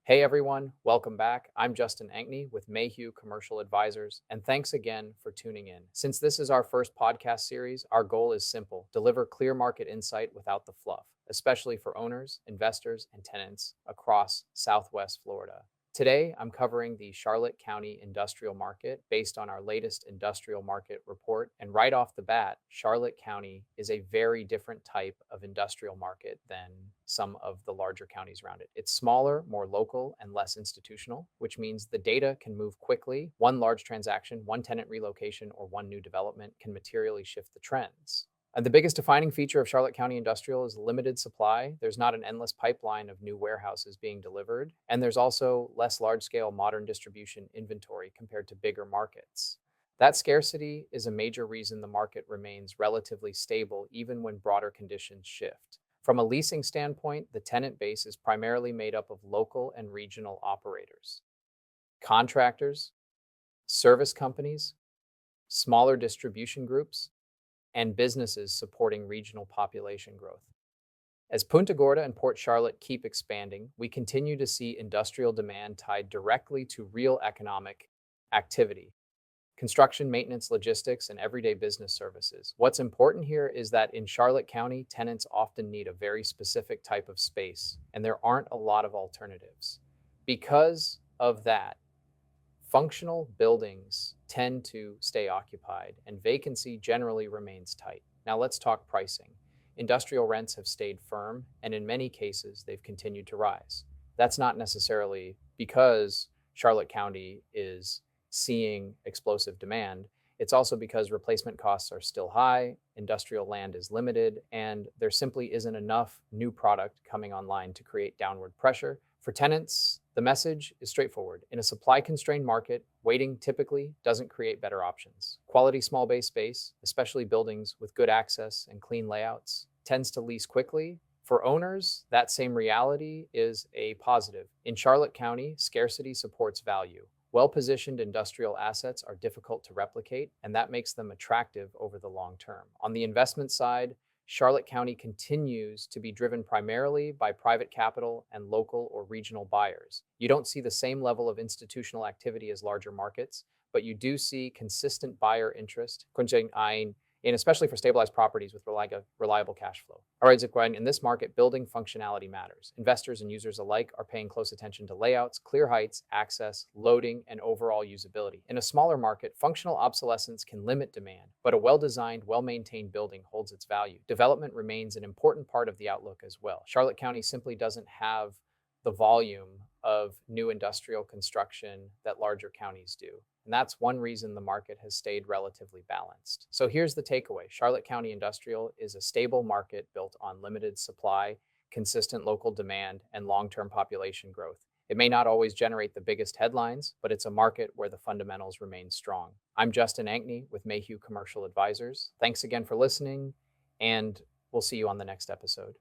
Hey everyone, welcome back. I'm Justin Ankney with Mayhugh Commercial Advisors, and thanks again for tuning in. Since this is our first podcast series, our goal is simple: deliver clear market insight without the fluff, especially for owners, investors, and tenants across Southwest Florida. Today, I'm covering the Charlotte County industrial market based on our latest industrial market report. And right off the bat, Charlotte County is a very different type of industrial market than some of the larger counties around it. It's smaller, more local, and less institutional, which means the data can move quickly. One large transaction, one tenant relocation, or one new development can materially shift the trends. And the biggest defining feature of Charlotte County Industrial is limited supply. There's not an endless pipeline of new warehouses being delivered. And there's also less large scale modern distribution inventory compared to bigger markets. That scarcity is a major reason the market remains relatively stable even when broader conditions shift. From a leasing standpoint, the tenant base is primarily made up of local and regional operators, contractors, service companies, smaller distribution groups, and businesses supporting regional population growth. As Punta Gorda and Port Charlotte keep expanding, we continue to see industrial demand tied directly to real economic activity: construction, maintenance, logistics, and everyday business services. What's important here is that in Charlotte County, tenants often need a very specific type of space, and there aren't a lot of alternatives. Because of that, functional buildings tend to stay occupied, and vacancy generally remains tight. Now let's talk pricing. Industrial rents have stayed firm, and in many cases, they've continued to rise. That's not necessarily because Charlotte County is seeing explosive demand. It's also because replacement costs are still high, industrial land is limited, and there simply isn't enough new product coming online to create downward pressure. For tenants, the message is straightforward. In a supply constrained market, waiting typically doesn't create better options. Quality small bay space, especially buildings with good access and clean layouts, tends to lease quickly. For owners, that same reality is a positive. In Charlotte County, scarcity supports value. Well-positioned industrial assets are difficult to replicate, and that makes them attractive over the long term. On the investment side, Charlotte County continues to be driven primarily by private capital and local or regional buyers. You don't see the same level of institutional activity as larger markets, but you do see consistent buyer interest, and especially for stabilized properties with reliable cash flow. All right, Zipwine, in this market, building functionality matters. Investors and users alike are paying close attention to layouts, clear heights, access, loading, and overall usability. In a smaller market, functional obsolescence can limit demand, but a well-designed, well-maintained building holds its value. Development remains an important part of the outlook as well. Charlotte County simply doesn't have the volume of new industrial construction that larger counties do. And that's one reason the market has stayed relatively balanced. So here's the takeaway: Charlotte County Industrial is a stable market built on limited supply, consistent local demand, and long-term population growth. It may not always generate the biggest headlines, but it's a market where the fundamentals remain strong. I'm Justin Ankney with Mayhugh Commercial Advisors. Thanks again for listening, and we'll see you on the next episode.